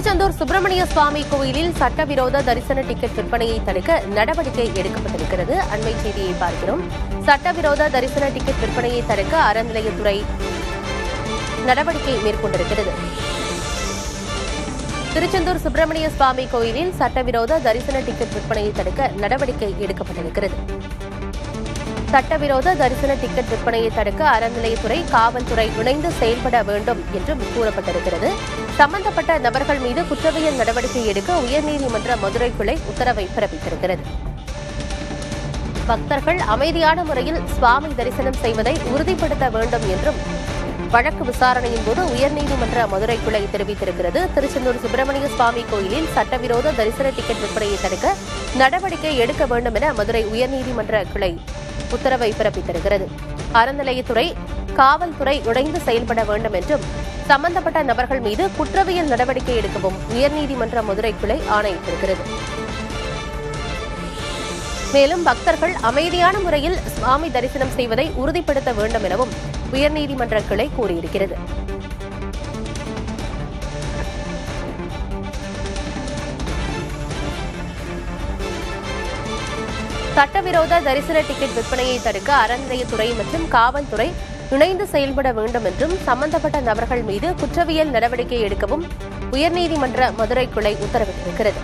திருச்செந்தூர் சுப்பிரமணிய சுவாமி கோயிலில் சட்டவிரோத தரிசன டிக்கெட் விற்பனையை தடுக்க நடவடிக்கை எடுக்கப்பட்டிருக்கிறது. அண்மை செய்தியை பார்க்கிறோம். சட்டவிரோத தரிசன டிக்கெட் விற்பனையை தடுக்க அறநிலையத்துறை நடவடிக்கை மேற்கொண்டிருக்கிறது. திருச்செந்தூர் சுப்பிரமணிய சுவாமி கோயிலில் சட்டவிரோத தரிசன டிக்கெட் விற்பனையை தடுக்க நடவடிக்கை எடுக்கப்பட்டிருக்கிறது. சட்டவிரோத தரிசன டிக்கெட் விற்பனையை தடுக்க அறநிலையத்துறை, காவல்துறை இணைந்து செயல்பட வேண்டும் என்றும் கூறப்பட்டிருக்கிறது. சம்பந்தப்பட்ட நபர்கள் மீது குற்றவியல் நடவடிக்கை எடுக்க உயர்நீதிமன்ற மதுரை கிளை உத்தரவை பிறப்பித்திருக்கிறது. பக்தர்கள் அமைதியான முறையில் சுவாமி தரிசனம் செய்வதை உறுதிப்படுத்த வேண்டும் என்றும் வழக்கு விசாரணையின் போது உயர்நீதிமன்ற மதுரை கிளை தெரிவித்திருக்கிறது. திருச்செந்தூர் சுப்பிரமணிய சுவாமி கோயிலில் சட்டவிரோத தரிசன டிக்கெட் விற்பனையை தடுக்க நடவடிக்கை எடுக்க வேண்டும் என மதுரை உயர்நீதிமன்ற கிளை உத்தரவை பிறப்பித்திருக்கிறது. அறநிலையத்துறை, காவல்துறை இணைந்து செயல்பட வேண்டும் என்றும் சம்பந்தப்பட்ட நபர்கள் மீது குற்றவியல் நடவடிக்கை எடுக்கவும் உயர்நீதிமன்ற மதுரை கிளை ஆணையிட்டிருக்கிறது. மேலும் பக்தர்கள் அமைதியான முறையில் சுவாமி தரிசனம் செய்வதை உறுதிப்படுத்த வேண்டும் எனவும் உயர்நீதிமன்ற கிளை கூறியிருக்கிறது. சட்டவிரோத தரிசன டிக்கெட் விற்பனையை தடுக்க அறநிலையத்துறை மற்றும் காவல்துறை இணைந்து செயல்பட வேண்டும் என்றும் சம்பந்தப்பட்ட நபர்கள் மீது குற்றவியல் நடவடிக்கை எடுக்கவும் உயர்நீதிமன்ற மதுரை கிளை உத்தரவிட்டிருக்கிறது.